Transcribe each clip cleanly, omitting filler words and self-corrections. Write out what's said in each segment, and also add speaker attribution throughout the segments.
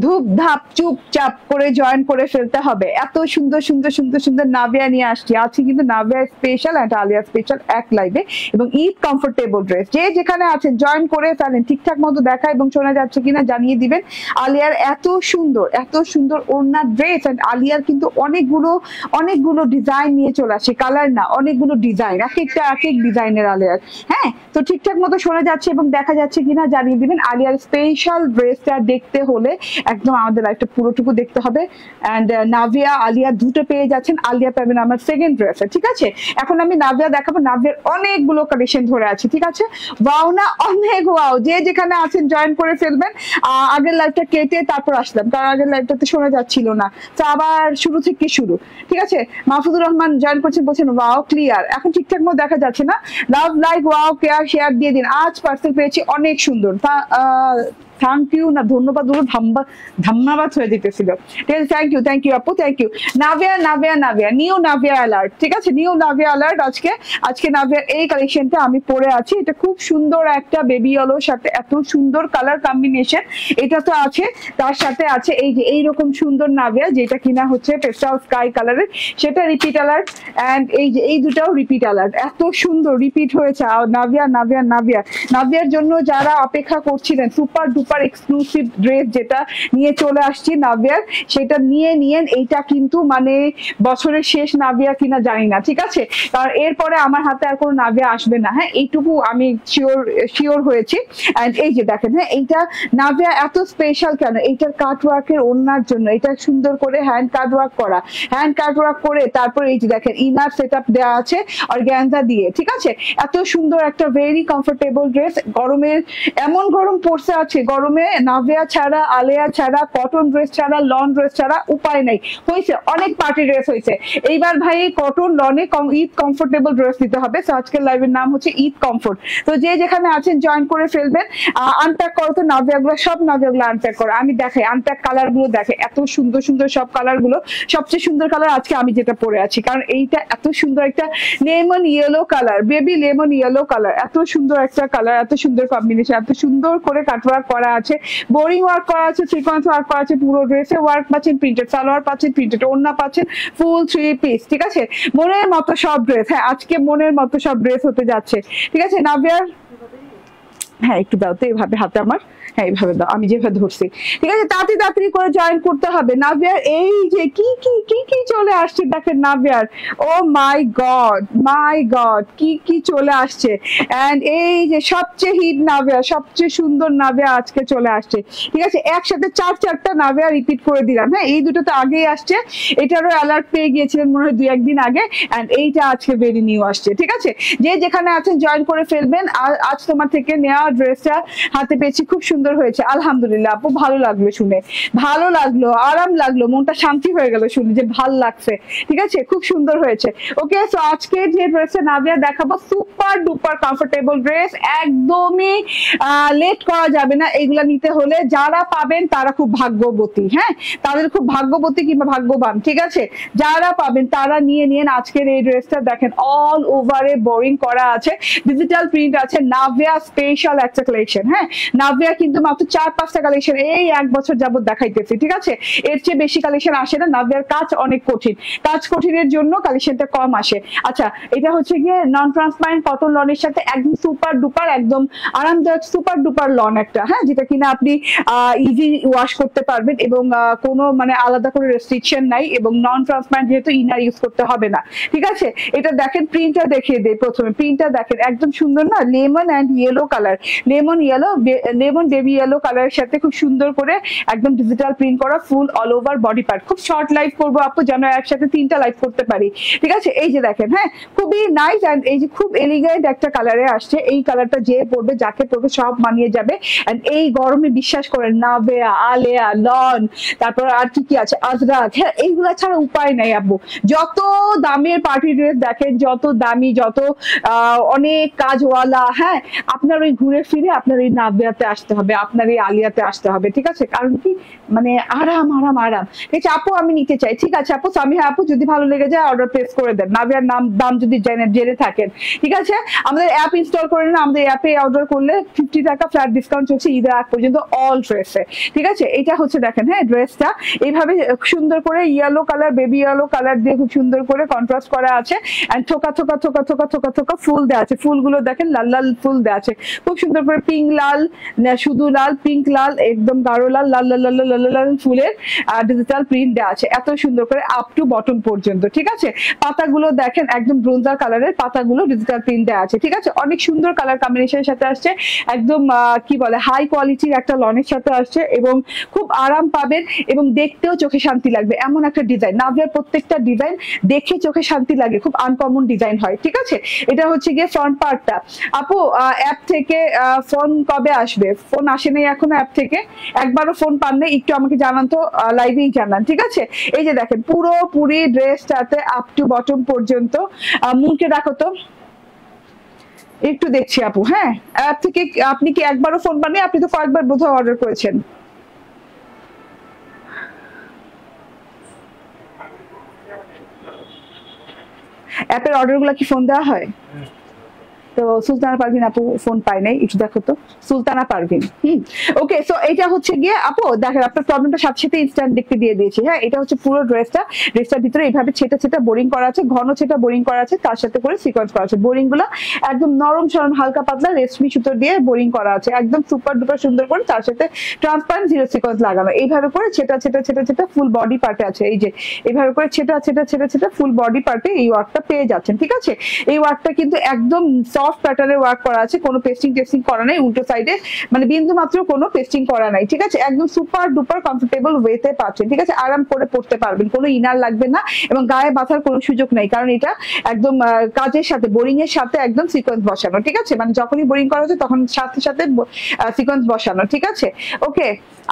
Speaker 1: ধূপ ধাপ চুপচাপ করে জয়েন করে ফেলতে হবে। এত সুন্দর সুন্দর সুন্দর সুন্দর নাভিয়া নিয়ে আসছি। আজকে কিন্তু নাভিয়া স্পেশাল এন্ড আলিয়া স্পেশাল এক লাইভে, এবং ঈদ কমফোর্টেবল ড্রেস যে যেখানে আছেন জয়েন করে ফেলেন। ঠিকঠাক মতো দেখা এবং শোনা যাচ্ছে কিনা জানিয়ে দিবেন। আলিয়ার এত সুন্দর ওড়না ড্রেস, এন্ড আলিয়ার কিন্তু অনেকগুলো ডিজাইন নিয়ে চলে আসে, কালার না, অনেকগুলো ডিজাইন, এক এক ডিজাইনের আলিয়ার। হ্যাঁ, তো ঠিকঠাক মতো শোনা যাচ্ছে এবং দেখা যাচ্ছে কিনা জানিয়ে দিবেন। আলিয়ার স্পেশাল ড্রেসটা দেখতে হলে একদম আমাদের লাইফটা পুরোটুকু দেখতে হবে। এন্ড নাভিয়া আলিয়া দুটো পেয়ে যাচ্ছেন। আলিয়া পাবেন আমার সেকেন্ড ড্রেসে, ঠিক আছে? এখন আমি নাভিয়া দেখাবো। নাভিয়ার অনেকগুলো কালেকশন ধরে আছে, ঠিক আছে? ওয়াও না, অনেক ওয়াও। যে যেখানে আছেন জয়েন করে ফেলবেন। আগের লাইভটা কেটে তারপর আসলাম, কারণ আগের লাইভটাতে শোনা যাচ্ছিল না, তো আবার শুরু থেকে শুরু, ঠিক আছে? মাহফুজুর রহমান জয়েন করছেন, বলছেন ওয়াও ক্লিয়ার। এখন ঠিকঠাক মতো দেখা যাচ্ছে না? লাভ, লাইক, ওয়াও, কেয়ার, শেয়ার দিয়ে দিন। আজ পার্সেল পেয়েছি, অনেক সুন্দর। থ্যাংক ইউ না, ধন্যবাদ বলে ধন্যবাদ হয়ে যেতেছিল। ঠিক আছে, থ্যাংক ইউ আপু, thank you. Navia new Navia alert, ঠিক আছে? New Navia alert. আজকে নাভিয়ার এই কালেকশনটা আমি পরে আছি। এটা খুব সুন্দর একটা বেবি ইয়েলোর সাথে এত সুন্দর কালার কম্বিনেশন। এটা তো আছে, তার সাথে আছে এই যে এইরকম সুন্দর নাভিয়া, যেটা কিনা হচ্ছে পেস্টাল স্কাই কালারের, সেটা রিপিট অ্যালার্ট। এন্ড এই যে এই দুটাও রিপিট অ্যালার্ট, এত সুন্দর রিপিট হয়েছে। নাভিয়ার জন্য যারা অপেক্ষা করছিলেন, সুপার ডুপার এক্সক্লুসিভ ড্রেস যেটা নিয়ে চলে আসছি নাভিয়ার, সেটা নিয়েন। এইটা কিন্তু মানে বছরের শেষ নাভিয়া কিনা জানি না, ঠিক আছে? কারণ এরপরে আমার হাতে আর কোনো নাভিয়া আসবে না। হ্যাঁ, এইটুকু আমি শিওর হয়েছি। এন্ড এই যে দেখেন, হ্যাঁ, এইটা নাভিয়া এত স্পেশাল কেন? এইটার কাটওয়ার্কের ওড়নার জন্য। এটা সুন্দর করে হ্যান্ড কাটওয়ার্ক করে তারপর এই যে দেখেন ইনার সেটআপ দেওয়া আছে অর্গানজা দিয়ে, ঠিক আছে? এত সুন্দর একটা ভেরি কমফোর্টেবল ড্রেস। গরমের এমন গরম পড়ছে আছে, গরমে নাভিয়া ছাড়া, আলিয়া ছাড়া, কটন ড্রেস ছাড়া, লন ড্রেস ছাড়া উপায় নাই। হয়েছে অনেক পার্টি ড্রেস হয়েছে, এইবার ভাই কটন লনে ঈদ কমফোর্টেবল ড্রেস দিতে হবে। তো আজকের লাইভের নাম হচ্ছে ঈদ কমফোর্ট। তো যে যেখানে আছেন জয়েন করে ফেলবেন। আনপ্যাক করো তো নাভিয়াগুলো, সব নাভিয়াগুলো আনপ্যাক করো। আমি দেখাই আনপ্যাক কালার গুলো, দেখে এত সুন্দর সুন্দর সব কালার গুলো। সবচেয়ে সুন্দর কালার আজকে আমি যেটা পরে আছি, কারণ এইটা এত সুন্দর একটা lemon yellow colour, baby lemon yellow colour. এত সুন্দর একটা কালার, এত সুন্দর কম্বিনেশন, এত সুন্দর করে কাটওয়ার্ক করা আছে, বোরিং ওয়ার্ক করা আছে, সিকোয়েন্স ওয়ার্ক করা আছে। পুরো ড্রেসে ওয়ার্ক পাচ্ছেন, প্রিন্টেড সালোয়ার পাচ্ছেন, প্রিন্টেড ওড়না পাচ্ছেন, ফুল 3 পিস, ঠিক আছে? মনের মতো সব ড্রেস। হ্যাঁ, আজকে মনের মতো সব ড্রেস হতে যাচ্ছে, ঠিক আছে? নাভিয়ার, হ্যাঁ একটু দাও তো এইভাবে হাতে আমার, হ্যাঁ এইভাবে দাও, আমি যেভাবে ধরছি, ঠিক আছে? তাড়াতাড়ি করে জয়েন করতে হবে। নাভিয়ার এই যে কি চলে আসছে দেখেন নাভিয়ার। ও মাই গড, কি চলে আসছে। এন্ড এই যে সবচেয়ে হিট নাভিয়া, সবচেয়ে সুন্দর নাভিয়া আজকে চলে আসছে, ঠিক আছে? একসাথে চারটা নাভিয়া রিপিট করে দিলাম। হ্যাঁ, এই দুটো তো আগেই আসছে, এটারও অ্যালার্ট পেয়ে গিয়েছিলেন মনে হয় 2-1 দিন আগে। এন্ড এইটা আজকে ভেরি নিউ আসছে, ঠিক আছে? যে যেখানে আছেন জয়েন করে ফেলবেন। আজ তোমার থেকে নেওয়া ড্রেসটা হাতে পেয়েছি, খুব সুন্দর হয়েছে আলহামদুলিল্লাহ আপু। ভালো লাগলো শুনে, ভালো লাগলো, আরাম লাগলো, মনটা শান্তি হয়ে গেল শুনে যে ভাল লাগছে, ঠিক আছে? খুব সুন্দর হয়েছে। ওকে, সো আজকে যে ড্রেসটা নাভিয়া দেখাবো, সুপার ডুপার কমফোর্টেবল ড্রেস, একদমই লেট করা যাবে না এগুলা নিতে হলে। যারা পাবেন তারা খুব ভাগ্যবতী, হ্যাঁ, তাদের খুব ভাগ্যবতী কিংবা ভাগ্যবান, ঠিক আছে? যারা পাবেন তারা নিন আজকের এই ড্রেসটা। দেখেন অল ওভারে বোরিং করা আছে, ডিজিটাল প্রিন্ট আছে, নাভিয়া স্পেশাল একটা কালেকশন। হ্যাঁ, নাভিয়া কিন্তু মাত্র 4-5টা কালেকশন এই 1 বছর যাবত দেখাইতেছি, ঠিক আছে? এর চেয়ে বেশি কালেকশন আসে না। নাভিয়ার কাজ অনেক কঠিন, কাজ কঠিনের জন্য কালেকশনটা কম আসে। আচ্ছা, এটা হচ্ছে গিয়ে নন ট্রান্সপারেন্ট কটন লনের সাথে একদম সুপার ডুপার, একদম আরামদায়ক সুপার ডুপার লন একটা, হ্যাঁ, যেটা কিনা আপনি ইজি ওয়াশ করতে পারবেন এবং কোনো মানে আলাদা করে রেস্ট্রিকশন নাই, এবং নন ট্রান্সপারেন্ট যেহেতু ইনার ইউজ করতে হবে না, ঠিক আছে? এটা দেখেন, প্রিন্টটা দেখিয়ে দেয় প্রথমে। প্রিন্টটা দেখেন একদম সুন্দর না, lemon and yellow colour, lemon baby yellow কালারের সাথে খুব সুন্দর করে একদম ডিজিটাল প্রিন্ট করা, full all over body part. খুব শর্ট লাইভ করবো আপু, যেন একসাথে 3টা লাইভ করতে পারি, ঠিক আছে? এই যে দেখেন, হ্যাঁ, খুবই নাইস। এন্ড এই যে খুব এলিগেন্ট একটা কালারে আসছে। এই কালারটা যে পরবে, যাকে পরবে সব মানিয়ে যাবে। এন্ড এই গরমে বিশ্বাস করেন, নাভিয়া, আলিয়া, লন, তারপর আর কি আছে, আজরাক, হ্যাঁ, এইগুলা ছাড়া উপায় নাই আপু। যত দামের পার্টি ড্রেস দেখেন, যত দামি, যত অনেক কাজওয়ালা, হ্যাঁ, আপনার ওই ঘুরে ঘুরে ফিরে আপনার এই নাভিয়াতে আসতে হবে, আপনার এই আলিয়াতে আসতে হবে, ঠিক আছে? কারণ কি মানে আরাম আরাম আরাম। ঠিক আছে আপু, আমি নিতে চাই। ঠিক আছে আপু, সামিহা আপু, যদি ভালো লেগে যায় অর্ডার প্লেস করে দেন। নাভিয়ার দাম যদি জেনে থাকেন, ঠিক আছে? আমাদের অ্যাপ ইনস্টল করে নিন, আমাদের অ্যাপে অর্ডার করলে 50 টাকা ফ্ল্যাট ডিসকাউন্ট চলছে ঈদের আগ পর্যন্ত অল ড্রেসে। ঠিক আছে, এটা হচ্ছে দেখেন, হ্যাঁ ড্রেসটা এইভাবে সুন্দর করে yellow colour, baby yellow colour দিয়ে খুব সুন্দর করে কন্ট্রাস্ট করা আছে। এন্ড থোকা থোকা থোকা থোকা থোকা থোকা ফুল দেওয়া আছে। ফুলগুলো দেখেন লাল লাল ফুল দেওয়া আছে, খুব সুন্দর করে পিঙ্ক লাল, শুধু লাল, পিঙ্ক লাল, একদম গাঢ় লাল, লাল লাল লাল লাল লাল ফুলের ডিজিটাল প্রিন্ট দেওয়া আছে এত সুন্দর করে আপ টু বটম পর্যন্ত। ঠিক আছে, পাতাগুলো দেখেন একদম ব্রোঞ্জার কালারের পাতাগুলো ডিজিটাল প্রিন্ট দেওয়া আছে। ঠিক আছে, অনেক সুন্দর কালার কম্বিনেশনের সাথে আসছে, একদম কি বলে হাই কোয়ালিটির একটা লনের সাথে আসছে এবং খুব আরাম পাবেন এবং দেখতেও চোখে শান্তি লাগবে এমন একটা ডিজাইন। নাভিয়ার প্রত্যেকটা ডিজাইন দেখে চোখে শান্তি লাগে, খুব আনকমন ডিজাইন হয়। ঠিক আছে, এটা হচ্ছে গিয়ে ফ্রন্ট পার্টটা। আপু অ্যাপ থেকে ফোন কবে আসবে? ফোন আসে নাই এখনো অ্যাপ থেকে, একবারও ফোন পান নাই, একটু আমাকে জানান তো, লাইভেই জানান। ঠিক আছে, এই যে দেখেন পুরোপুরি ড্রেসটাতে আপ টু বটম পর্যন্ত। মুখে রাখো তো একটু দেখছি আপু। হ্যাঁ, অ্যাপ থেকে আপনি কি একবারও ফোন পাননি? আপনি তো কয়েকবার বোধহয় অর্ডার করেছেন। অ্যাপের অর্ডারগুলো কি ফোন দেওয়া হয়? তো সুলতানা পারভিন আপু ফোন পাই নাই, একটু দেখো তো সুলতানা পারভিন। ওকে, সো এটা হচ্ছে গিয়ে আপু দেখেন আপনার প্রবলেমটা সাথে সাথে ইনস্ট্যান্ট দেখতে দিয়ে দিয়েছি। হ্যাঁ, এটা হচ্ছে পুরো ড্রেসটার ভিতরে এইভাবে ছেটা ছেটা বোরিং করা আছে, ঘন ছেটা বোরিং করা আছে, তার সাথে করে সিকোয়েন্স করা আছে। বোরিং গুলো একদম নরম সরম হালকা পাতলা রেশমি সুতো দিয়ে বোরিং করা আছে, একদম সুপার ডুপার সুন্দর করে, তার সাথে ট্রান্সপারেন্ট জিরো সিকোয়েন্স লাগানো। এইভাবে করে ছেটা ছেটা ছেটা ছেটা ফুল বডি পার্টে আছে, এই যে এইভাবে করে ছেটা ছেটা ছেটা ছেটা ফুল বডি পার্টে এই ওয়ার্কটা পেয়ে যাচ্ছেন। ঠিক আছে, এই ওয়ার্কটা কিন্তু একদম সফট প্যাটার্নের ওয়ার্ক করা আছে, কোনো পেস্টিং টেস্টিং করা নাই, উল্টো সাইডে মানে বিন্দু মাত্র কোনো পেস্টিং করা নাই। ঠিক আছে, একদম সুপার ডুপার কমফোর্টেবল ওয়েতে পাচ্ছেন। ঠিক আছে, আরাম করে পড়তে পারবেন, কোনো ইনার লাগবে না এবং গায়ে বাঁধার কোনো সুযোগ নেই, কারণ এটা একদম কাজের সাথে বোরিং এর সাথে একদম সিকোয়েন্স বসানো। ঠিক আছে, মানে যখনই বোরিং করা হচ্ছে তখন সাথে সাথে সিকোয়েন্স বসানো। ঠিক আছে, ওকে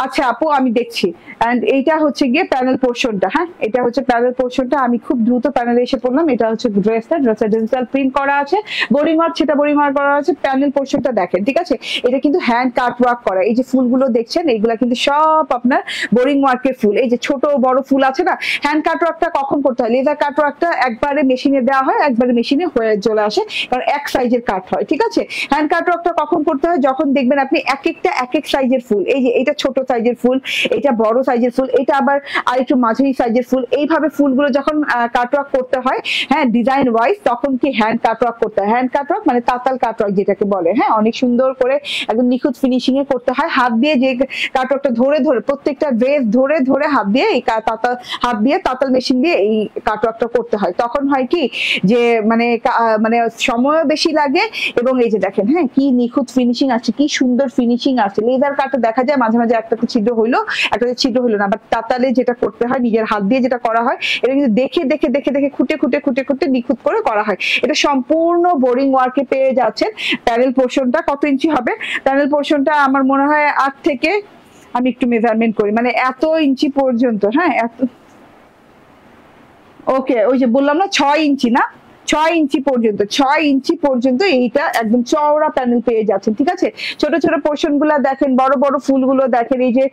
Speaker 1: আচ্ছা আপু আমি দেখছি। এন্ড এইটা হচ্ছে গিয়ে প্যানেল পোর্শনটা। হ্যাঁ, এটা হচ্ছে প্যানেল পোর্শনটা। আমি খুব দ্রুত প্যানেলে এসে পড়লাম। এটা হচ্ছে ড্রেসটা ডিজিটাল প্রিন্ট করা আছে, বোরিং ওয়ার্ক সেটা বোরিং ওয়ার্ক করা আছে। প্যানেল পোর্শনটা দেখেন। ঠিক আছে, এটা কিন্তু হ্যান্ড কাট ওয়ার্ক করা। এই যে ফুলগুলো দেখছেন এগুলা কিন্তু সব আপনার বোরিং ওয়ার্কের ফুল। এই যে ছোট বড় ফুল আছে না, হ্যান্ড কাট ওয়ার্কটা কখন করতে হয়? লেজার কাট ওয়ার্কটা একবারে মেশিনে দেওয়া হয়, একবারে মেশিনে হয়ে চলে আসে, কারণ এক সাইজের কাট হয়। ঠিক আছে, হ্যান্ড কাট ওয়ার্কটা কখন করতে হয়? যখন দেখবেন আপনি এক একটা এক এক সাইজের ফুল, এই যে এটা ছোট সাইজের ফুল, এটা বড় সাইজের ফুল, এটা আবার আরেকটু মাঝারি সাইজের ফুল, এইভাবে ফুলগুলো যখন কাট ওয়ার্ক করতে হয়, হ্যাঁ ডিজাইন ওয়াইজ, তখন কি হ্যান্ড কাট ওয়ার্ক করতে হয়। হ্যান্ড কাট ওয়ার্ক মানে তাতাল কাট ওয়ার্ক যেটাকে বলে। হ্যাঁ, অনেক সুন্দর করে একদম নিখুঁত ফিনিশিং এ করতে হয়। হাত দিয়ে যে কাট ওয়ার্কটা ধরে ধরে প্রত্যেকটা ড্রেস ধরে ধরে হাত দিয়ে এই হাত দিয়ে তাতাল মেশিন দিয়ে এই কাট ওয়ার্কটা করতে হয়। তখন হয় কি যে মানে মানে সময়ও বেশি লাগে এবং এই যে দেখেন, হ্যাঁ কি নিখুঁত ফিনিশিং আছে, কি সুন্দর ফিনিশিং আছে। লেজার কাটে দেখা যায় মাঝে মাঝে একটা ছিদ্র হইলো, একটা ছিদ্র হইলো না, বাট তাতালে যেটা করতে হয় নিজের হাত দিয়ে যেটা করা হয়, এটা কিন্তু দেখে দেখে দেখে দেখে খুঁটে খুঁটে খুঁটে খুঁটে নিখুঁত করে করা হয়। এটা সম্পূর্ণ বোরিং ওয়ার্কে পেয়ে যাচ্ছেন। প্যানেল পোর্শনটা কত ইঞ্চি হবে? প্যানেল পোর্শনটা আমার মনে হয় 8 থেকে, আমি একটু মেজারমেন্ট করি, মানে এত ইঞ্চি পর্যন্ত। হ্যাঁ, এত, ওকে ওই যে বললাম না 6 ইঞ্চি না, 6 ইঞ্চি পর্যন্ত, 6 ইঞ্চি পর্যন্ত এইটা একদম চওড়া প্যানেল পেয়ে যাচ্ছেন। ঠিক আছে, ছোট ছোট পোর্শন গুলা দেখেন, বড় বড় ফুলগুলো দেখেন, এই যে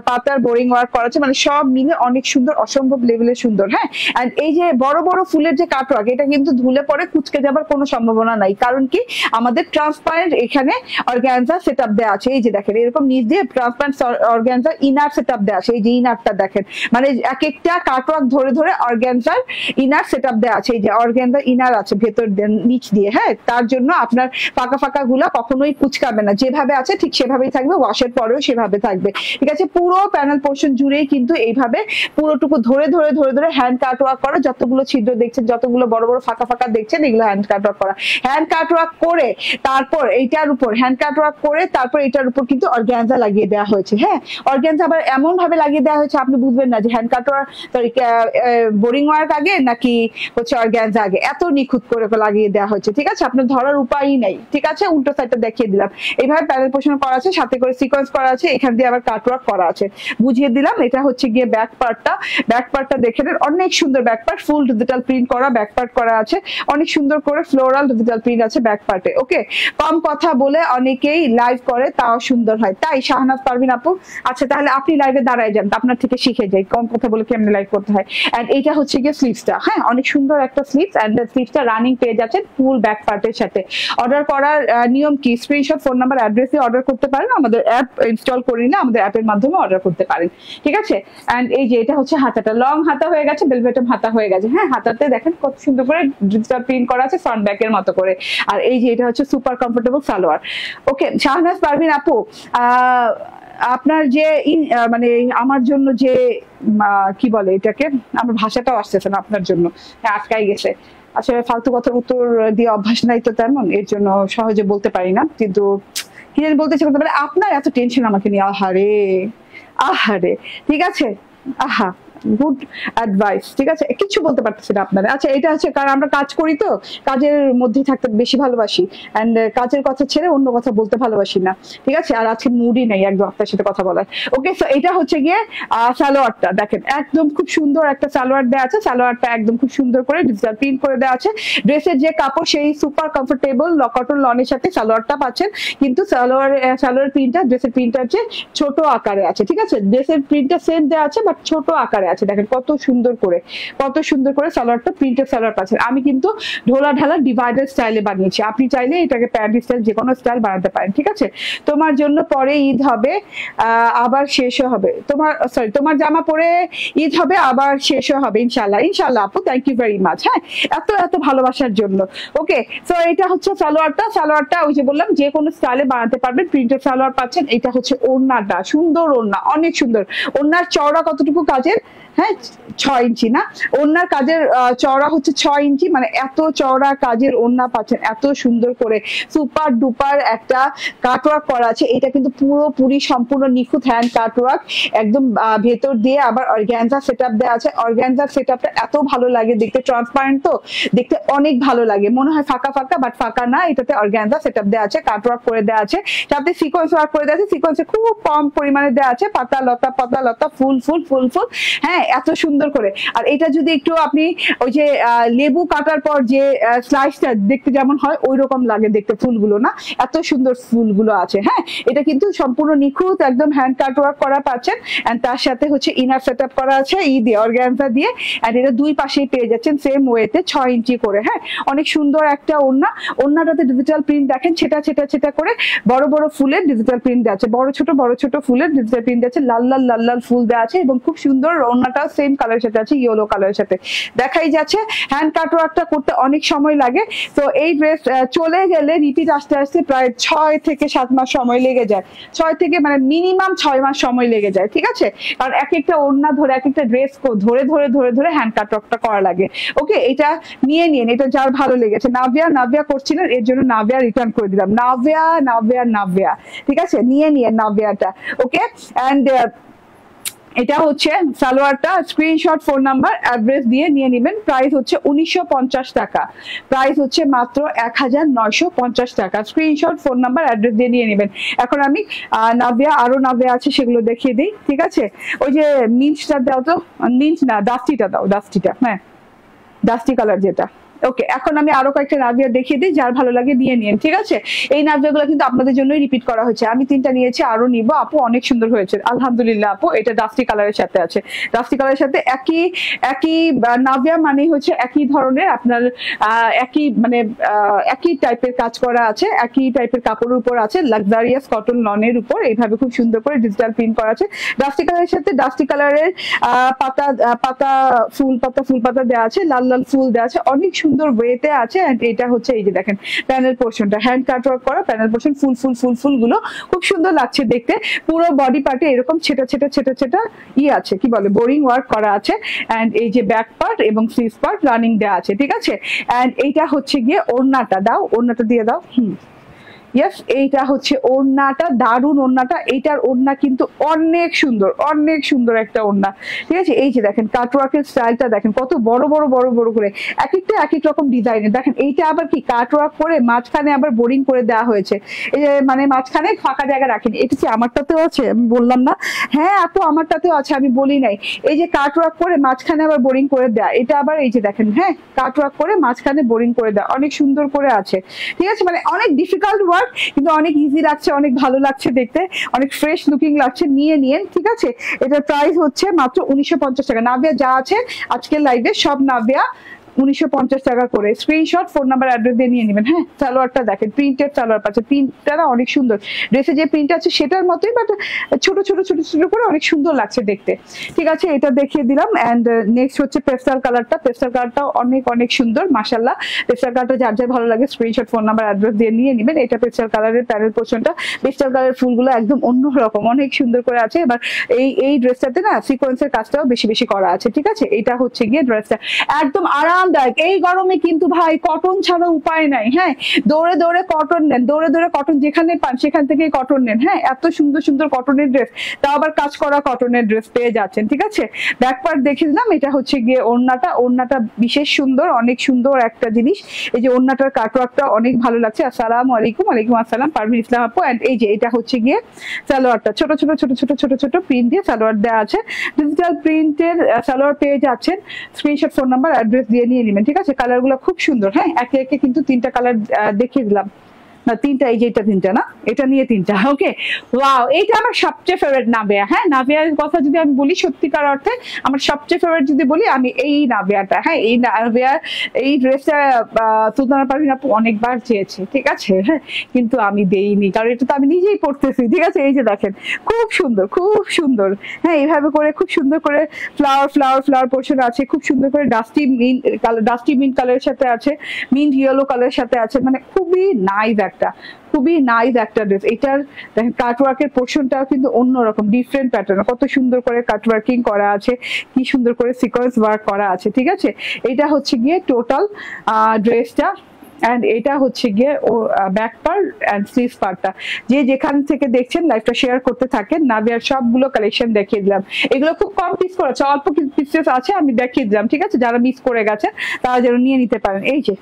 Speaker 1: পাতার বোরিং ওয়ার্ক করা আছে, মানে সব মিলে অনেক সুন্দর, অসম্ভব লেভেলের সুন্দর। হ্যাঁ, এন্ড এই যে বড় বড় ফুলের যে কাট ওয়ার্ক, এটা কিন্তু ধুলে পরে কুচকে যাবার কোনো সম্ভাবনা নাই, কারণ কি আমাদের ট্রান্সপারেন্ট এখানে অর্গানজা সেটআপ দেওয়া আছে। এই যে দেখেন এরকম নিচ দিয়ে ট্রান্সপারেন্ট অর্গানজা ইনার সেটআপ দেওয়া আছে। এই যে ইনারটা দেখেন, মানে এক একটা কাট ওয়ার্ক ধরে ধরে অর্গানজার ইনার সেটআপ দেওয়া আছে। এই যে অর্গানজা ইনার আছে ভেতর নিচ দিয়ে। হ্যাঁ, তার জন্য আপনার ফাঁকা ফাঁকা গুলা কখনোই কুচকাবে না, যেভাবে আছে ঠিক সেভাবেই থাকবে, ওয়াশের পরেও সেভাবে থাকবে। ঠিক আছে, পুরো প্যানেল পোর্শন জুড়েই কিন্তু এইভাবে পুরোটুকু ধরে ধরে ধরে ধরে হ্যান্ড কাট ওয়ার্ক করা। যতগুলো ছিদ্র দেখছেন, যতগুলো বড় বড় ফাঁকা ফাঁকা দেখছেন, এগুলো হ্যান্ড কাট ওয়ার্ক করা। হ্যান্ড কাট ওয়ার্ক করে তারপর এইটার উপর হ্যান্ড কাট ওয়ার্ক করে তারপর এটার উপর কিন্তু অর্গানজা লাগিয়ে দেওয়া হয়েছে। হ্যাঁ, অর্গানজা আবার এমন ভাবে লাগিয়ে দেওয়া হয়েছে আপনি বুঝবেন না যে হ্যান্ড কাট ওয়ার্ক, সরি বোরিং ওয়ার্ক আগে নাকি হচ্ছে অর্গানজা আগে এত নিখুঁত করে লাগিয়ে দেওয়া হয়েছে, ঠিক আছে, আপনার ধরার উপায়ই নেই, ঠিক আছে। উল্টো সাইডটা দেখিয়ে দিলাম, এইভাবে প্যানেল পোর্শন করা আছে, সাথে করে সিকোয়েন্স করা আছে, এখান দিয়ে আবার কাটওয়ার্ক করা আছে, বুঝিয়ে দিলাম। এটা হচ্ছে গিয়ে ব্যাক পার্টটা দেখে নেন, অনেক সুন্দর back part, full digital print করা ব্যাক পার্ট করা আছে, অনেক সুন্দর করে ফ্লোরাল ডিজিটাল প্রিন্ট আছে ব্যাক পার্টে। ওকে, কম কথা বলে অনেকেই লাইভ করে, তাও সুন্দর হয়, তাই শাহনাজ পারভিন আপু? আচ্ছা, তাহলে আপনি লাইভে দাঁড়ায় যান, আপনার থেকে শিখে যাই কম কথা বলে কেমনে লাইভ করতে হয়। এন্ড এইটা হচ্ছে গিয়ে স্লিভসটা, হ্যাঁ, অনেক সুন্দর একটা স্লিভস, এন্ড স্লিভসটা রানিং পেয়ে যাচ্ছেন ফুল ব্যাক পার্টের সাথে। অর্ডার করার নিয়ম কি? স্ক্রিনশট, ফোন নাম্বার, অ্যাড্রেস দিয়ে অর্ডার করতে পারেন, আমাদের অ্যাপ ইনস্টল করি না, আমাদের অ্যাপের মাধ্যমে অর্ডার করতে পারেন, ঠিক আছে। এন্ড এই যে এটা হচ্ছে হাতাটা, লং হাতা হয়ে গেছে, বেলভেটম হাতা হয়ে গেছে, হ্যাঁ, হাতাতে দেখেন কত সুন্দর করে ডিজিটাল প্রিন্ট করা আছে ফ্রন্ট ব্যাকের মতো করে। আর এই যে এটা হচ্ছে সুপার কমফোর্টেবল সালোয়ার। ওকে, শাহনাজ পারভিন আপু, আপনার যে মানে আমার জন্য যে কি বলে এটাকে, আমার ভাষাটাও আসতেছে না আপনার জন্য, আটকাই গেছে। আসলে ফালতু কথার উত্তর দিয়ে অভ্যাস নাই তো তেমন, এর জন্য সহজে বলতে পারি না, কিন্তু কি জানি বলতে চাই, আপনার এত টেনশন আমাকে নিয়ে, আহারে আহারে, ঠিক আছে, আহা, গুড অ্যাডভাইস, ঠিক আছে, কিছু বলতে পারতেছি না আপনারা। আচ্ছা, এটা হচ্ছে কারণ আমরা কাজ করি তো, কাজের মধ্যে থাকতে বেশি ভালোবাসি, এন্ড কাজের কথা ছেড়ে অন্য কথা বলতে ভালোবাসি না, ঠিক আছে। আর আজকে মুডই নেই একদম আপনার সাথে কথা বলার। ওকে, সো এটা হচ্ছে গিয়ে সালোয়ারটা দেখেন, একদম খুব সুন্দর একটা সালোয়ার দেওয়া আছে, সালোয়ারটা একদম খুব সুন্দর করে ডিজিটাল প্রিন্ট করে দেওয়া আছে। ড্রেসের যে কাপড় সেই সুপার কমফোর্টেবল কটন লনের সাথে সালোয়ারটা পাচ্ছেন, কিন্তু সালোয়ার প্রিন্টটা ড্রেসের প্রিন্টটার চেয়ে ছোট আকারে আছে, ঠিক আছে। ড্রেসের প্রিন্টটা সেম দেওয়া আছে বাট ছোট আকারে আছে, দেখেন কত সুন্দর করে সালোয়ারটা প্রিন্টেড সালোয়ার পাচ্ছেন। আমি কিন্তু ঢোলা ঢালা ডিভাইডার স্টাইলে বানিয়েছি, আপনি চাইলে এটাকে প্যান্ট স্টাইল যে কোনো স্টাইল বানাতে পারেন, ঠিক আছে। তোমার জন্য পরে ঈদ হবে আবার শেষও হবে, তোমার জামা পরে ঈদ হবে আবার শেষও হবে, ইনশাল্লাহ ইনশাল্লাহ আপু, থ্যাংক ইউ ভেরি মাচ, হ্যাঁ, এত ভালোবাসার জন্য। ওকে, সো এটা হচ্ছে সালোয়ারটা ওই যে বললাম যে কোনো স্টাইলে বানাতে পারবেন, প্রিন্টেড সালোয়ার পাচ্ছেন। এটা হচ্ছে ওড়নাটা, সুন্দর ওড়না, অনেক সুন্দর। ওড়নার চওড়া কতটুকু কাজের, হ্যাঁ, 6 ইঞ্চি না, ওড়নার কাজের চওড়া হচ্ছে 6 ইঞ্চি, মানে এত চওড়া কাজের ওড়না পাচ্ছেন, এত সুন্দর করে সুপার ডুপার একটা কাটওয়ার্ক করা আছে। এটা কিন্তু পুরোপুরি সম্পূর্ণ নিখুঁত হ্যান্ড কাটওয়ার্ক, একদম ভেতর দিয়ে আবার অর্গানজা সেটআপ দেওয়া আছে। অর্গানজা সেটআপটা এত ভালো লাগে দেখতে, ট্রান্সপারেন্ট তো দেখতে অনেক ভালো লাগে, মনে হয় ফাঁকা ফাঁকা, বাট ফাঁকা না, এটাতে অর্গানজা সেটআপ দেওয়া আছে, কাটওয়ার্ক করে দেওয়া আছে, সাথে সিকোয়েন্স ওয়ার্ক করে দেওয়া আছে। সিকোয়েন্সে খুব কম পরিমাণে দেওয়া আছে, পাতা লতা ফুল, হ্যাঁ, এত সুন্দর করে। আর এটা যদি একটু আপনি ওই যে লেবু কাটার পর যে স্লাইসটা দেখতে যেমন হয় ওই রকম লাগে দেখতে ফুলগুলো, না, এত সুন্দর ফুলগুলো আছে, হ্যাঁ। এটা কিন্তু সম্পূর্ণ নিখুঁত একদম হ্যান্ড কাট ওয়ার্ক করা পাচ্ছেন, এন্ড তার সাথে হচ্ছে ইনার সেটআপ করা আছে দিয়ে অর্গানজা দিয়ে, এন্ড এটা দুই পাশেই পেয়ে যাচ্ছেন সেম ওয়েতে 6 ইঞ্চি করে, হ্যাঁ, অনেক সুন্দর একটা ওড়নাটাতে ডিজিটাল প্রিন্ট দেখেন, ছেটা করে বড় বড় ফুলের ডিজিটাল প্রিন্ট দেওয়া আছে, বড় ছোট ফুলের ডিজিটাল প্রিন্ট দেওয়া আছে, লাল ফুল দেওয়া আছে, এবং খুব সুন্দর ওড়নাটা সেম কালারের সাথে আছে, ইয়েলো কালারের সাথে দেখাই যাচ্ছে। হ্যান্ড কাট ওয়ার্কটা করতে অনেক সময় লাগে, তো এই ড্রেস চলে গেলে রিপিট আসতে প্রায় 6 থেকে 7 মাস সময় লেগে যায়, 6 থেকে মানে মিনিমাম 6 মাস সময় লেগে যায়, ঠিক আছে। কারণ এক একটা ওড়না ধরে এক একটা ড্রেস ধরে হ্যান্ড কাট ওয়ার্কটা করা লাগে। ওকে, এটা নিয়ে নিন, এটা যার ভালো লেগেছে। নাভিয়া করছিলেন, এর জন্য নাভিয়া রিটার্ন করে দিলাম, নাভিয়া, ঠিক আছে, নিয়ে নিয়ে নাভিয়াটা। ওকে, এন্ড এটা হচ্ছে সালোয়ারটা, স্ক্রিনশট, ফোন নাম্বার, অ্যাড্রেস দিয়ে নিয়ে নেবেন। প্রাইস হচ্ছে 1950 টাকা, প্রাইস হচ্ছে মাত্র 1950 টাকা। স্ক্রিনশট, ফোন নাম্বার, অ্যাড্রেস দিয়ে নিয়ে নেবেন। এখন আমি আরো নাভিয়া আছে সেগুলো দেখিয়ে দিই, ঠিক আছে। ওই যে মিন্টটা দাও তো, মিন্ট না, ডাস্টিটা দাও, ডাস্টিটা, হ্যাঁ, ডাস্টি কালার যেটা। ওকে, এখন আমি আরো কয়েকটা নাভিয়া দেখিয়ে দিই, যার ভালো লাগে নিয়ে নিন, ঠিক আছে। এই নাভিয়াগুলো কিন্তু আপনাদের জন্যই রিপিট করা হয়েছে, আমি 3টা নিয়েছি, আরো নিব। আপু অনেক সুন্দর হয়েছে, আলহামদুলিল্লাহ আপু। এটা ডাস্টি কালারের সাথে আছে, ডাস্টি কালারের সাথে একই নাভিয়া মানে হচ্ছে একই ধরনের, আপনার একই টাইপের কাজ করা আছে, একই টাইপের কাপড়ের উপর আছে, লাক্সারিয়াস কটন লনের উপর এইভাবে খুব সুন্দর করে ডিজিটাল প্রিন্ট করা আছে। ডাস্টি কালারের সাথে ডাস্টি কালারের ফুল পাতা দেওয়া আছে, লাল ফুল দেওয়া আছে, অনেক সুন্দর ওয়েতে আছে। এন্ড এটা হচ্ছে এই যে দেখেন প্যানেল পোর্শনটা, হ্যান্ড কাট ওয়ার্ক করা প্যানেল পোর্শন, ফুল গুলো খুব সুন্দর লাগছে দেখতে। পুরো বডি পার্টে এরকম ছেটা আছে, কি বলে, বোরিং ওয়ার্ক করা আছে। এন্ড এই যে ব্যাক পার্ট এবং স্লিভ পার্ট রানিং দেওয়া আছে, ঠিক আছে। এন্ড এইটা হচ্ছে গিয়ে ওড়নাটা দিয়ে দাও, ইয়েস, এইটা হচ্ছে ওড়নাটা, দারুন ওড়নাটা। এইটার ওড়না কিন্তু অনেক সুন্দর, অনেক সুন্দর একটা ওড়না, ঠিক আছে। এই যে দেখেন কাটওয়ার্কের স্টাইলটা দেখেন, কত বড় বড় বড় বড় করে, এক একটা এক এক রকম ডিজাইনের। দেখেন এইটা আবার কি কাটওয়ার্ক করে মাঝখানে আবার বোরিং করে দেওয়া হয়েছে, এই যে মানে মাঝখানে ফাঁকা জায়গা রাখেনি। এটা কি আমারটাতেও আছে? আমি বললাম না? হ্যাঁ আপু আমারটাতেও আছে, আমি বলি নাই। এই যে কাটওয়ার্ক করে মাঝখানে আবার বোরিং করে দেয়া, এটা আবার এই যে দেখেন, হ্যাঁ কাটওয়ার্ক করে মাঝখানে বোরিং করে দেয়া, অনেক সুন্দর করে আছে, ঠিক আছে। মানে অনেক ডিফিকাল্ট ওয়ার্ক কিন্তু অনেক ইজি লাগছে, অনেক ভালো লাগছে দেখতে, অনেক ফ্রেশ লুকিং লাগছে। নিয়ে নিয়েন, ঠিক আছে। এটার প্রাইস হচ্ছে মাত্র 1950 টাকা। নাভিয়া যা আছে আজকের লাইভে সব নাভিয়া 1950 টাকা করে। স্ক্রিনশট, ফোন নাম্বার, অ্যাড্রেস দিয়ে নিয়ে নেবেন। হ্যাঁ সালোয়ারটা দেখেন, প্রিন্টেড সালোয়ার পাচ্ছে, প্রিন্টটা না অনেক সুন্দর, ড্রেসে যে প্রিন্ট আছে সেটার মতোই, বাট ছোট ছোট ছোট ছোট করে অনেক সুন্দর লাগছে দেখতে, ঠিক আছে। এটা দেখিয়ে দিলাম। অ্যান্ড নেক্সট হচ্ছে পেস্টাল কালারটা, পেস্টাল কালারটাও অনেক অনেক সুন্দর মাশাআল্লাহ। পেস্টাল কালারটা যার যার ভালো লাগে স্ক্রিনশট, ফোন নাম্বার, অ্যাড্রেস দিয়ে নিয়ে নেবেন। এটা পেস্টাল কালারের প্যানেল পোর্শনটা, পেস্টাল কালারের ফুলগুলো একদম অন্যরকম, অনেক সুন্দর করে আছে। এবার এই ড্রেসটাতে না সিকোয়েন্সের কাজটাও বেশি বেশি করা আছে, ঠিক আছে। এটা হচ্ছে গিয়ে ড্রেসটা একদম আরামদায়ক। এই গরমে কিন্তু ভাই কটন ছাড়া উপায় নাই। হ্যাঁ দৌড়ে দৌড়ে কটন নেন, দৌড়ে দৌড়ে কটন যেখানে পান সেখান থেকে কটন নেন। হ্যাঁ এত সুন্দর সুন্দর কটনের ড্রেস, তাও আবার কাজ করা কটনের ড্রেস পেয়ে যাচ্ছেন, ঠিক আছে। ব্যাক পার্ট দেখে দিলাম। এটা হচ্ছে গিয়ে ওড়নাটা, ওড়নাটা বিশেষ সুন্দর, অনেক সুন্দর একটা জিনিস। এই যে ওড়নাটার কাটওয়ার্কটা অনেক ভালো লাগছে। আসসালামু আলাইকুম। ওয়ালাইকুম আসসালাম পারভিন ইসলাম আপু। এন্ড এই যে এটা হচ্ছে গিয়ে সালোয়ারটা, ছোট ছোট ছোট ছোট ছোট ছোট প্রিন্ট দিয়ে সালোয়ার দেওয়া আছে, ডিজিটাল প্রিন্টের সালোয়ার পেয়ে যাচ্ছেন। স্ক্রিনশট, ফোন নাম্বার, অ্যাড্রেস দিয়ে নিয়ে নেবেন, ঠিক আছে। কালার গুলো খুব সুন্দর। হ্যাঁ একে একে কিন্তু 3টা কালার দেখিয়ে দিলাম, না 3টা, এই যে এটা 3টা না, এটা নিয়ে 3টা। ওকে ওয়াও, এইটা আমার সবচেয়ে ফেভারিট নাভিয়া। হ্যাঁ নাভিয়ার কথা যদি আমি বলি সত্যিকার অর্থে আমার সবচেয়ে ফেভারিট যদি বলি আমি এই নাভিয়াটা। হ্যাঁ এই নাভিয়ার এই ড্রেসটা সুলতানা পারভিন আপু অনেকবার চেয়েছে, ঠিক আছে। হ্যাঁ কিন্তু আমি দেইনি, কারণ এটা তো আমি নিজেই পড়তেছি, ঠিক আছে। এই যে দেখেন খুব সুন্দর, খুব সুন্দর। হ্যাঁ এইভাবে করে খুব সুন্দর করে ফ্লাওয়ার ফ্লাওয়ার ফ্লাওয়ার পোর্শন আছে, খুব সুন্দর করে dusty mint colour, dusty mint কালারের সাথে আছে, মিন্ট ইয়েলো কালারের সাথে আছে, মানে খুবই নাইস একটা, খুবই নাইস একটা ড্রেস। এটার দেখেন কাটওয়ার্কের পোর্শনটাও কিন্তু অন্যরকম, ডিফারেন্ট প্যাটার্ন, কত সুন্দর করে কাটওয়ার্কিং করা আছে, কি সুন্দর করে সিকোয়েন্স ওয়ার্ক করা আছে, ঠিক আছে। এটা হচ্ছে গিয়ে টোটাল ড্রেসটা। অ্যান্ড এটা হচ্ছে গিয়ে ও ব্যাক পার্ট অ্যান্ড স্লিভ পার্টটা। যে যেখান থেকে দেখছেন লাইভটা শেয়ার করতে থাকেন। নাভিয়ার সবগুলো কালেকশন দেখিয়ে দিলাম। এগুলো খুব কম পিস করেছে, অল্প পিসেস আছে, আমি দেখিয়ে দিলাম, ঠিক আছে। যারা মিস করে গেছে তারা যেন নিয়ে নিতে পারেন। এই যে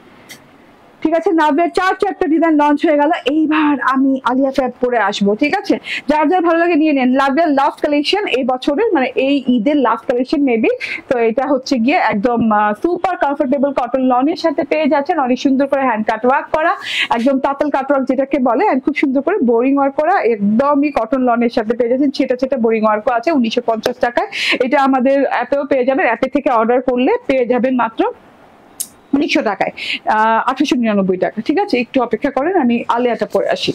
Speaker 1: ঠিক আছে, নাভিয়ার 4টা ডিজাইন লঞ্চ হয়ে গেল। এইবার আমি আলিয়া ফ্যাব পরে আসবো, ঠিক আছে। যার যার ভালো লাগে নিয়ে নেন। নাভিয়ার লাস্ট কালেকশন এই বছরের, মানে এই ঈদের লাস্ট কালেকশন মেবি। তো এটা হচ্ছে গিয়ে একদম সুপার কমফোর্টেবল কটন লনের সাথে পেয়ে যাচ্ছেন, অনেক সুন্দর করে হ্যান্ড কাট ওয়ার্ক করা, একদম তাতাল কাট ওয়ার্ক যেটাকে বলে, আর খুব সুন্দর করে বোরিং ওয়ার্ক করা, একদমই কটন লনের সাথে পেয়ে যাচ্ছেন। ছেটা ছেটা বোরিং ওয়ার্কও আছে 1950 টাকায়। এটা আমাদের অ্যাপেও পেয়ে যাবেন, অ্যাপে থেকে অর্ডার করলে পেয়ে যাবেন মাত্র 1900 টাকায়, 1899 টাকা, ঠিক আছে। একটু অপেক্ষা করেন, আমি আলিয়াটা পরে আসি।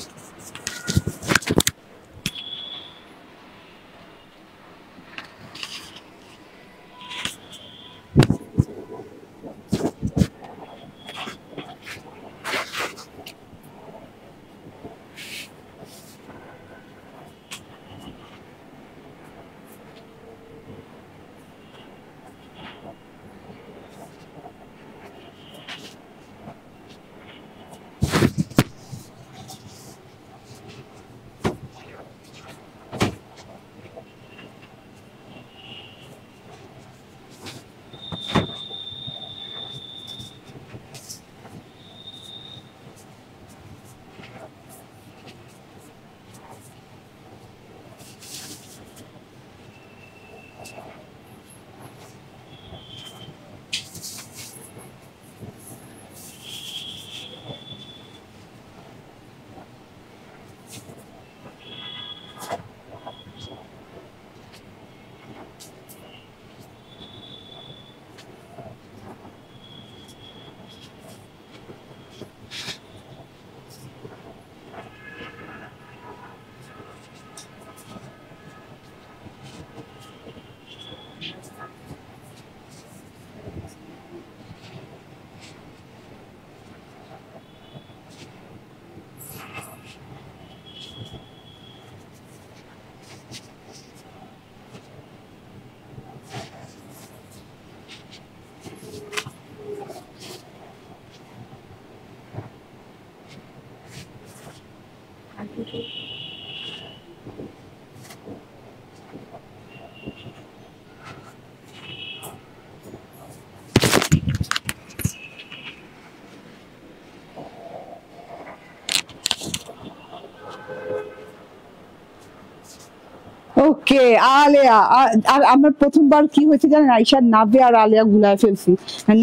Speaker 1: ওকে, আলেয়া। আর আমার প্রথমবার কি হয়েছে জানেন, আইসার নাভে আর আলেয়া গুলায় ফেলছি,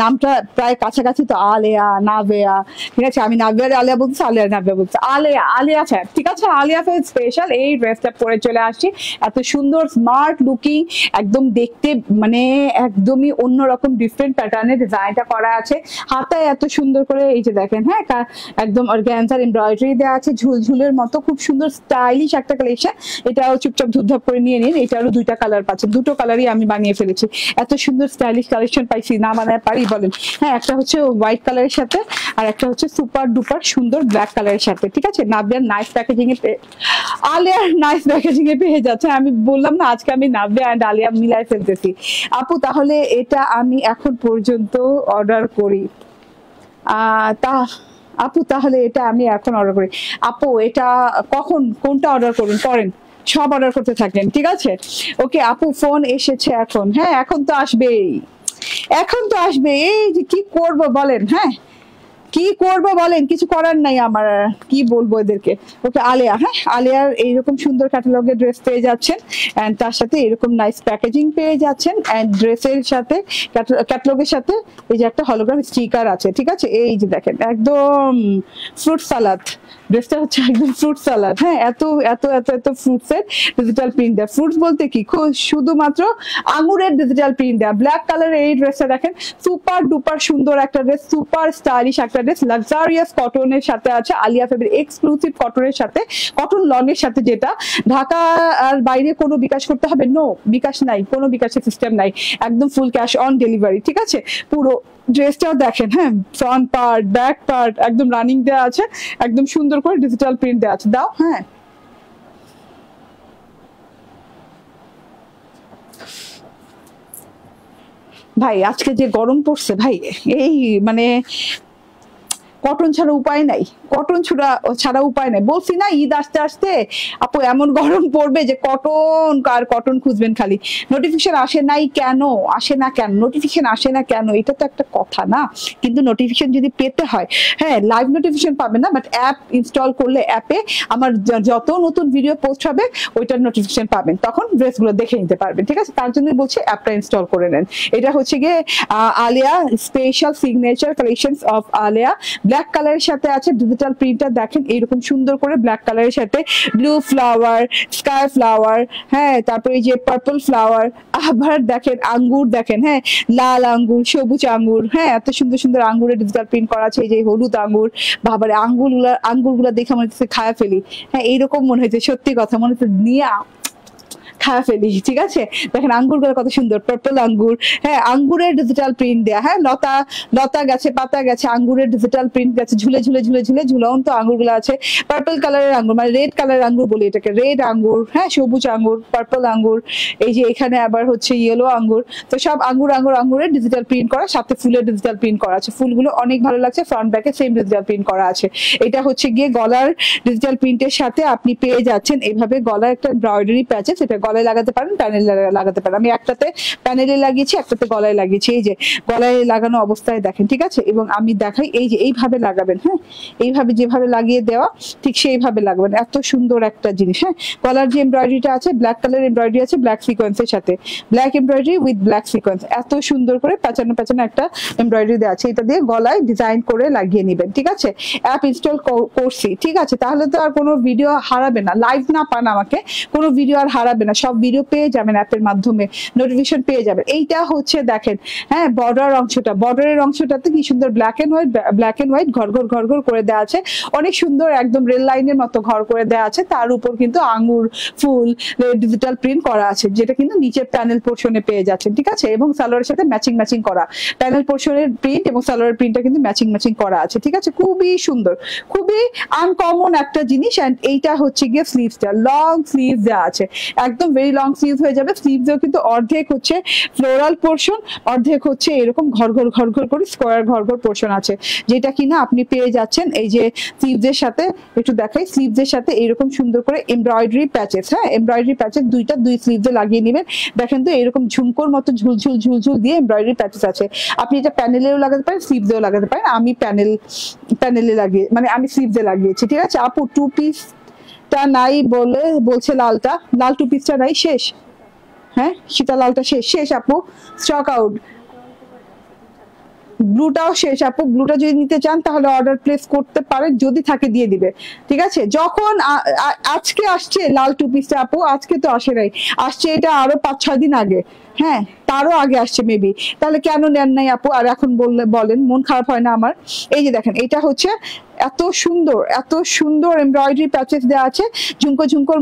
Speaker 1: নামটা প্রায় কাছাকাছি তো, আলেয়া নাভেয়া। ঠিক আছে, আমি নাভেয়ার আলেয়া বলছি, আলেয়া নাভেয়া বলছি, আলেয়া আলিয়া ফ্যান। ঠিক আছে, আলিয়া ফ্যান স্পেশাল এই ড্রেসটা পরে চলে আসছি। এত সুন্দর স্মার্ট লুকিং, একদম দেখতে মানে একদমই অন্যরকম ডিফারেন্ট প্যাটার্নের ডিজাইনটা করা আছে। হাতায় এত সুন্দর করে এই যে দেখেন, হ্যাঁ একদম অর্গানজার এমব্রয়ডারি দেওয়া আছে, ঝুলঝুলের মতো খুব সুন্দর স্টাইলিশ একটা কালেকশন। এটাও চুপচাপ ধুপধাপ করে নিয়ে নিন। এটারও দুইটা কালার পাচ্ছেন, দুটো কালারই আমি বানিয়ে ফেলেছি। এত সুন্দর স্টাইলিশ কালেকশন পাইছি, না বানায় পারি বলেন? হ্যাঁ, একটা হচ্ছে হোয়াইট কালারের সাথে, আর একটা হচ্ছে সুপার ডুপার সুন্দর ব্ল্যাক কালারের সাথে। ঠিক আছে, নাভিয়ার নাইস প্যাকেজিং এ আলিয়ার নাইস প্যাকেজিং এ পেয়ে যাচ্ছে। আমি বললাম না আজকে আমি নাভিয়া এন্ড আলিয়া মিলাই ফেলতেছি। আপু তাহলে এটা আমি এখন পর্যন্ত অর্ডার করি, তা আপু তাহলে এটা আমি এখন অর্ডার করি। আপু এটা কখন কোনটা অর্ডার করুন করেন, সব অর্ডার করতে থাকেন। ঠিক আছে, ওকে আপু ফোন এসেছে এখন। হ্যাঁ এখন তো আসবেই, এখন তো আসবে। এই যে কি করব বলেন, হ্যাঁ কি করবো বলেন, কিছু করার নাই আমার, কি বলবো এদেরকে। ওকে আলিয়া, হ্যাঁ আলিয়ার এইরকম সুন্দর ক্যাটালগের ড্রেস পেয়ে যাচ্ছেন, এন্ড তার সাথে এরকম নাইস প্যাকেজিং পেয়ে যাচ্ছেন, এন্ড ড্রেসের সাথে ক্যাটালগের সাথে এই যে একটা হলোগ্রাম স্টিকার আছে। ঠিক আছে, এই যে দেখেন একদম ফ্রুট সালাদ, ড্রেসটা হচ্ছে একদম ফ্রুট সালাদ। হ্যাঁ এত এত এত এত ফ্রুটসের ডিজিটাল প্রিন্ট দেয়। ফ্রুটস বলতে কি, শুধুমাত্র আঙুরের ডিজিটাল প্রিন্ট দেয়। ব্ল্যাক কালারের এই ড্রেসটা দেখেন, সুপার ডুপার সুন্দর একটা ড্রেস, সুপার স্টাইলিশ একটা ড্রেস, লাক্সারিয়াস কটনের সাথে আছে, আলিয়া ফেব্রিক এক্সক্লুসিভ কটনের সাথে, কটন লনের সাথে, যেটা ঢাকা আর বাইরে কোনো বিকাশ করতে হবে, নো বিকাশ নাই, কোনো বিকাশের সিস্টেম নাই, একদম ফুল ক্যাশ অন ডেলিভারি। ঠিক আছে, পুরো ড্রেসটাও দেখেন, হ্যাঁ ফ্রন্ট পার্ট ব্যাক পার্ট একদম রানিং দেওয়া আছে, একদম সুন্দর করে ডিজিটাল প্রিন্ট দেওয়া আছে। দাও, হ্যাঁ ভাই আজকে যে গরম পড়ছে ভাই, এই মানে কটন ছাড়া উপায় নাই, কটন ছাড়া উপায় নাই। বলছি না ঈদ আসতে আসতে আপু এমন গরম পড়বে যে কটন আর কটন খুঁজবেন খালি। নোটিফিকেশন আসে নাই কেন, আসে না কেন, নোটিফিকেশন আসে না কেন, এটা তো একটা কথা না। কিন্তু নোটিফিকেশন যদি পেতে হয়, হ্যাঁ লাইভ নোটিফিকেশন পাবেন না, বাট অ্যাপ ইনস্টল করলে অ্যাপে আমার যত নতুন ভিডিও পোস্ট হবে ওইটার নোটিফিকেশন পাবেন, তখন ড্রেসগুলো দেখে নিতে পারবেন। ঠিক আছে, তার জন্য বলছি অ্যাপটা ইনস্টল করে নেন। এটা হচ্ছে গিয়ে Alia special signature collections of Alia, black কালারের সাথে আছে ডিজিটাল প্রিন্টার। দেখেন এইরকম সুন্দর করে ব্ল্যাক কালারের সাথে ব্লু ফ্লাওয়ার, স্কাই ফ্লাওয়ার, হ্যাঁ তারপরে এই যে পার্পল ফ্লাওয়ার, আবার দেখেন আঙ্গুর, দেখেন হ্যাঁ লাল আঙ্গুর, সবুজ আঙ্গুর, হ্যাঁ এত সুন্দর সুন্দর আঙ্গুরের ডিজিটাল প্রিন্ট করা আছে। এই যে হলুদ আঙ্গুর, বাবারে আঙ্গুরগুলা দেখে মনে হচ্ছে খায়া ফেলি, হ্যাঁ এইরকম মনে হয়েছে, সত্যি কথা মনে হচ্ছে নিয়া খাওয়া ফেলি। ঠিক আছে, দেখেন আঙ্গুরগুলো কত সুন্দর, পার্পল আঙ্গুর, হ্যাঁ আঙ্গুরের ডিজিটাল প্রিন্ট দেয়া, হ্যাঁ লতা লতা গেছে, পাতা গেছে, আঙ্গুরের ডিজিটাল প্রিন্ট গেছে, ঝুলে ঝুলে ঝুলে ঝুলে ঝুলন্ত আঙ্গুরগুলো আছে। পার্পল কালারের আঙ্গুর মানে রেড কালারের আঙ্গুর বলি এটাকে, রেড আঙ্গুর, হ্যাঁ সবুজ আঙ্গুর, পার্পল আঙ্গুর, এই যে এখানে আবার হচ্ছে ইয়েলো আঙ্গুর। তো সব আঙ্গুর আঙ্গুর আঙ্গুরের ডিজিটাল প্রিন্ট করা, সাথে ফুলের ডিজিটাল প্রিন্ট করা আছে। ফুলগুলো অনেক ভালো লাগছে, ফ্রন্ট ব্যাকে সেম ডিজিটাল প্রিন্ট করা আছে। এটা হচ্ছে গিয়ে গলার ডিজিটাল প্রিন্টের সাথে আপনি পেয়ে যাচ্ছেন এইভাবে গলার একটা এমব্রয়ডারি প্যাচেস, এটা গলায় লাগাতে পারেন, প্যানেলে লাগাতে পারেন। আমি একটাতে প্যানেলে লাগিয়েছি, একটাতে গলায় লাগিয়েছি। এই যে গলায় লাগানো অবস্থায় দেখেন। ঠিক আছে, এবং আমি দেখাই এই যে এইভাবে লাগাবেন, হ্যাঁ এইভাবে যেভাবে লাগিয়ে দেওয়া ঠিক সেইভাবে লাগাবেন। এত সুন্দর একটা জিনিস। হ্যাঁ গলার যে এমব্রয়ডারিটা আছে ব্ল্যাক কালার এমব্রয়ডারি আছে, ব্ল্যাক সিকোয়েন্সের সাথে, black embroidery with black sequence, এত সুন্দর করে পেঁচানো পেঁচানো একটা এমব্রয়ডারি দেওয়া আছে। এটা দিয়ে গলায় ডিজাইন করে লাগিয়ে নেবেন। ঠিক আছে, অ্যাপ ইনস্টল করছি। ঠিক আছে, তাহলে তো আর কোনো ভিডিও হারাবে না, লাইভ না পান আমাকে কোনো ভিডিও আর হারাবে না, সব ভিডিও পেয়ে যাবেন অ্যাপের মাধ্যমে, নোটিফিকেশন পেয়ে যাবেন। এইটা হচ্ছে দেখেন, হ্যাঁ বর্ডার অংশটা, বর্ডারের অংশটাতে কি সুন্দর ব্ল্যাক এন্ড হোয়াইট ঘর ঘর ঘর ঘর করে দেওয়া আছে, অনেক সুন্দর একদম রেল লাইনের মতো ঘর করে দেওয়া আছে। তার উপর কিন্তু আঙ্গুর ফুল ডিজিটাল প্রিন্ট করা আছে, যেটা কিন্তু নিচের প্যানেল পোর্শনে পেয়ে যাচ্ছেন। ঠিক আছে, এবং সালোয়ারের সাথে ম্যাচিং ম্যাচিং করা, প্যানেল পোর্শনের প্রিন্ট এবং সালোয়ারের প্রিন্টটা কিন্তু ম্যাচিং ম্যাচিং করা আছে। ঠিক আছে, খুবই সুন্দর, খুবই আনকমন একটা জিনিস। এন্ড এইটা হচ্ছে গিয়ে স্লিভসটা, লং স্লিভ দেওয়া আছে, একদম ভেরি লং স্লিভ হয়ে যাবে। স্লিভসেও কিন্তু অর্ধেক হচ্ছে ফ্লোরাল পোর্শন, অর্ধেক হচ্ছে এরকম ঘর ঘর ঘর ঘর করে স্কোয়ার ঘর ঘর পোর্শন আছে, যেটা কিনা আপনি পেয়ে যাচ্ছেন এই যে স্লিভসের সাথে। একটু দেখাই, স্লিভসের সাথে এরকম সুন্দর করে এমব্রয়ডারি প্যাচেস, হ্যাঁ এমব্রয়ডারি প্যাচেস দুই স্লিভসে লাগিয়ে নেবেন। দেখেন তো এরকম ঝুমকোর মতো ঝুলঝুল ঝুলঝুল দিয়ে এমব্রয়ডারি প্যাচেস আছে। আপনি এটা প্যানেলেও লাগাতে পারেন, স্লিভসেও লাগাতে পারেন। আমি প্যানেলে লাগিয়ে মানে আমি স্লিভসে লাগিয়েছি। ঠিক আছে আপু, টু পিস লালটা নাই বলছে লালটা, লাল টু পিসটা নাই, শেষ। হ্যাঁ সীতা লালটা শেষ, শেষ আপু, স্টক আউট। ব্লুটাও শেষ আপু, ব্লুটা যদি নিতে চান তাহলে অর্ডার প্লেস করতে পারেন, যদি থাকে দিয়ে দিবে, ঠিক আছে। যখন আজকে আসছে লাল টু পিসটা আপু, আজকে তো আসে নাই, আসছে এটা আরো 5-6 দিন আগে, হ্যাঁ তারও আগে আসছে মেবি, তাহলে কেন নেন নাই আপু? আর এখন বলেন, মন খারাপ হয় না আমার? এই যে দেখেন, এটা হচ্ছে এত সুন্দর, এত সুন্দর এমব্রয়ডারি প্যাচেস দেওয়া আছে, ঝুমকোর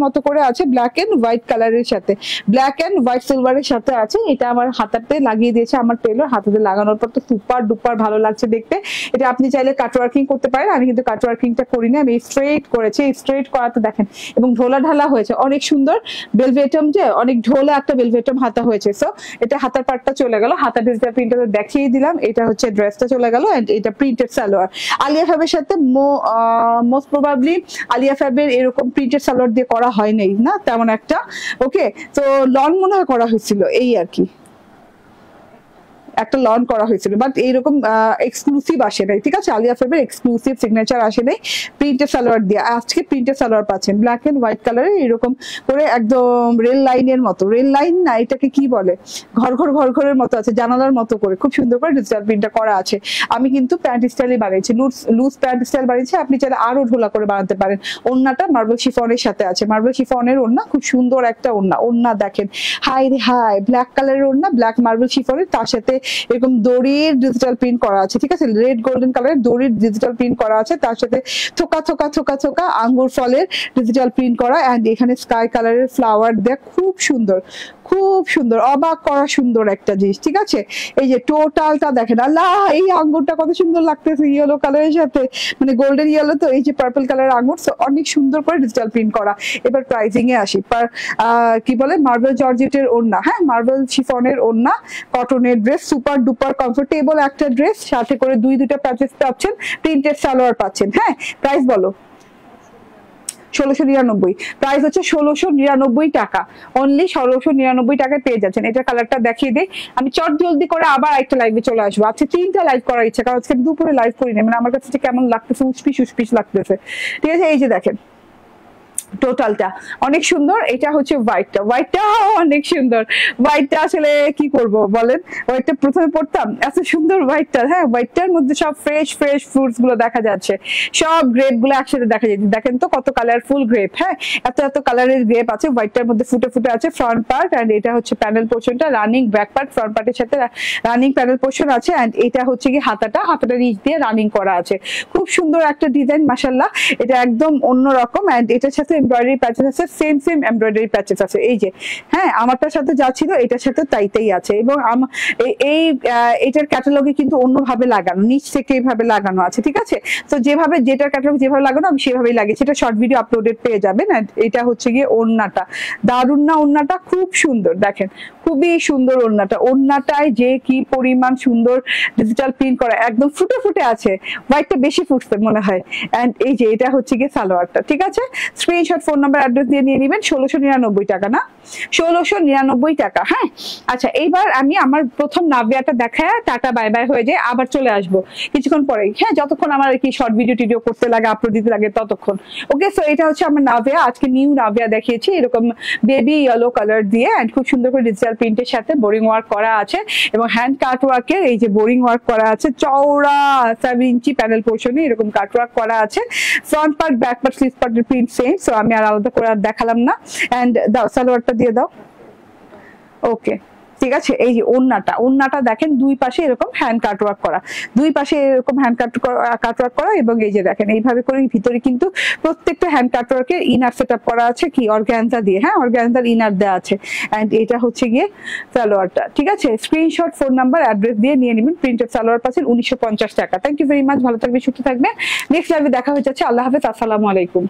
Speaker 1: মতো করে আছে, ব্ল্যাক এন্ড হোয়াইট কালারের সাথে, ব্ল্যাক এন্ড হোয়াইট সিলভারের সাথে আছে। এটা আমার হাতাতে লাগিয়ে দিয়েছে আমার টেলর, হাতাতে লাগানোর পর তো সুপার ডুপার ভালো লাগছে দেখতে। এটা আপনি চাইলে কাট ওয়ার্কিং করতে পারেন, আমি কিন্তু কাট ওয়ার্কিংটা করিনি, আমি স্ট্রেট করেছি। স্ট্রেট করাতে দেখেন, এবং ঢোলা ঢালা হয়েছে, অনেক সুন্দর বেলভেটম, যে অনেক ঢোলা একটা বেলভেটম হাতা হয়েছে। সো এটা হাতার পার্টটা চলে গেল, হাতা ডিজিটাল প্রিন্টটা দেখিয়ে দিলাম, এটা হচ্ছে ড্রেসটা চলে গেল, এন্ড এটা প্রিন্টেড সালোয়ার। আলিয়া ফ্যাবের সাথে মোস্ট প্রবাবলি আলিয়া ফ্যাবের এরকম প্রিন্টেড সালোয়ার দিয়ে করা হয় নাই না তেমন একটা, ওকে। তো লন মনে হয় করা হয়েছিল, এই আর কি একটা লন করা হয়েছিল, বাট এইরকম এক্সক্লুসিভ আসে নাই, ঠিক আছে। আলিয়া ফেবের এক্সক্লুসিভ সিগনেচার আসে নাই প্রিন্টেড সালোয়ার দিয়ে। আজকে প্রিন্টেড সালোয়ার পাচ্ছেন ব্ল্যাক এন্ড হোয়াইট কালারের, এরকম করে একদম রেল লাইনের মতো, রেল লাইন না এটাকে কি বলে, ঘরের মতো আছে, জানালার মতো করে খুব সুন্দর করে ডিজিটাল প্রিন্টটা করা আছে। আমি কিন্তু প্যান্ট স্টাইলে বানিয়েছি, লুজ প্যান্ট স্টাইল বানিয়েছি, আপনি চাইলে আরো ঢোলা করে বানাতে পারেন। ওড়নাটা মার্বেল শিফনের সাথে আছে, মার্বেল শিফনের ওড়না, খুব সুন্দর একটা ওড়না দেখেন, হাই রে হাই, ব্ল্যাক কালারের ওড়না, ব্ল্যাক মার্বেল শিফনের, তার সাথে এরকম দড়ির ডিজিটাল প্রিন্ট করা আছে, ঠিক আছে, রেড গোল্ডেন কালারের দড়ির ডিজিটাল প্রিন্ট করা আছে, তার সাথে থোকা আঙ্গুর ফলের ডিজিটাল প্রিন্ট করা, এন্ড এখানে স্কাই কালারের ফ্লাওয়ার দেয়া, খুব সুন্দর, অবাক করা সুন্দর একটা জিনিস, ঠিক আছে। এই যে টোটালটা দেখেন, আল্লাহ এই আঙ্গুরটা কত সুন্দর লাগতেছে ইয়েলো কালারের সাথে, মানে গোল্ডেন ইয়েলো, তো এই যে পার্পল কালার আঙ্গুর, অনেক সুন্দর করে ডিজিটাল প্রিন্ট করা। এবার প্রাইসিং এ আসি, কি বলে মার্বেল জর্জেটের ওড়না, হ্যাঁ মার্বেল শিফনের ওড়না, কটনের ড্রেস, সুপার ডুপার কমফোর্টেবল একটা ড্রেস, সাথে করে দুইটা প্যাচেস পাচ্ছেন, প্রিন্টেড সালোয়ার পাচ্ছেন। হ্যাঁ প্রাইস বলো, 1699, প্রাইস হচ্ছে 1699 টাকা, অনলি 1699 টাকায় পেয়ে যাচ্ছেন। এটা কালারটা দেখিয়ে দিই, আমি চট জলদি করে আবার একটা লাইভে চলে আসবো। আজকে 3টা লাইভ করার ইচ্ছা, কারণ আজকে দুপুরে লাইভ করি না, মানে আমার কাছে কেমন লাগতেছে, উসপিস লাগতেছে, ঠিক আছে। এই যে দেখেন টোটালটা অনেক সুন্দর, এটা হচ্ছে হোয়াইটটা অনেক সুন্দর, হোয়াইটটা আসলে কি করব বলেন, হোয়াইটটা প্রথমে পড়তাম, এত সুন্দর হোয়াইটটা, হ্যাঁ হোয়াইটটার মধ্যে সব ফ্রেশ ফ্রুটস গুলো দেখা যাচ্ছে, সব গ্রেপ গুলো একসাথে দেখা যাচ্ছে, দেখেন তো কত কালারফুল গ্রেপ, হ্যাঁ এত কালারের গ্রেপ আছে, হোয়াইটটার মধ্যে ফুটে আছে ফ্রন্ট পার্ট, এন্ড এটা হচ্ছে প্যানেল পোর্শনটা, রানিং ব্যাক পার্ট, ফ্রন্ট পার্টের সাথে রানিং প্যানেল পোর্শন আছে, এন্ড এটা হচ্ছে কি হাতাটা নিচ দিয়ে রানিং করা আছে, খুব সুন্দর একটা ডিজাইন মাশাআল্লাহ, এটা একদম অন্যরকম, এন্ড এটার সাথে এমব্রয়ডারি প্যাচেস আছে, সেম এমব্রয়ডারি প্যাচেস আছে, এই যে হ্যাঁ আমারটার সাথে যা ছিল এটার সাথে তাই আছে, এবং এটার ক্যাটালগে কিন্তু অন্যভাবে লাগানো, নিচ থেকে এইভাবে লাগানো আছে, ঠিক আছে। তো যেটার ক্যাটালগ যেভাবে লাগানো আমি সেভাবেই লাগিয়েছি, এটা শর্ট ভিডিও আপলোডেড পেয়ে যাবেন। এটা হচ্ছে গিয়ে ওড়নাটা, দারুণ না ওড়নাটা, খুব সুন্দর দেখেন, খুবই সুন্দর ওড়নাটায় যে কি পরিমাণ সুন্দর ডিজিটাল প্রিন্ট করা, একদম ফুটে আছে, হোয়াইটটা বেশি ফুটছে মনে হয়, এন্ড এই যে এটা হচ্ছে গিয়ে সালোয়ারটা, ঠিক আছে। স্ক্রিনশট, ফোন নাম্বার, অ্যাড্রেস দিয়ে নিয়ে নেবেন। 1699 টাকা না, 1699 টাকা, হ্যাঁ। আচ্ছা এইবার আমি আমার প্রথম নাভিয়াটা দেখায় টাটা বাই বাই হয়ে যায়, আবার চলে আসবো কিছুক্ষণ পরে, হ্যাঁ যতক্ষণ আমার কি শর্ট ভিডিও করতে লাগে, আপলোড দিতে লাগে ততক্ষণ, ওকে। সো এটা হচ্ছে আমার নাভিয়া, আজকে নিউ নাভিয়া দেখিয়েছি, এরকম বেবি ইয়েলো কালার দিয়ে, এন্ড খুব সুন্দর করে ডিজিটাল প্রিন্টের সাথে বোরিং ওয়ার্ক করা আছে, এবং হ্যান্ড কাট ওয়ার্কের এই যে বোরিং ওয়ার্ক করা আছে, চওড়া 7 ইঞ্চি প্যানেল পোর্শনে এরকম কাট ওয়ার্ক করা আছে, front part back part sleeve পার্টের প্রিন্ট সেম, সো আমি আর আলাদা করে দেখালাম না, এন্ড দাও সালোয়ারটা দিয়ে দাও, ওকে ঠিক আছে। এই যে ওড়নাটা দেখেন, দুই পাশে এরকম হ্যান্ড কাটওয়ার্ক করা, এবং এই যে দেখেন এইভাবে করে ভিতরে কিন্তু প্রত্যেকটা হ্যান্ড কাটওয়ার্কের ইনার সেটআপ করা আছে, কি অর্গানজা দিয়ে, হ্যাঁ অর্গানজার ইনার দেওয়া আছে, এন্ড এটা হচ্ছে গিয়ে সালোয়ারটা, ঠিক আছে। স্ক্রিনশট, ফোন নাম্বার, অ্যাড্রেস দিয়ে নিয়ে নেবেন। প্রিন্টেড সালোয়ার পাচ্ছেন 1950 টাকা। থ্যাংক ইউ ভেরি মাচ, ভালো থাকবেন, সুস্থ থাকবেন। নেক্সট লাইভে দেখা হয়ে যাচ্ছে, আল্লাহ হাফেজ, আসসালামু আলাইকুম।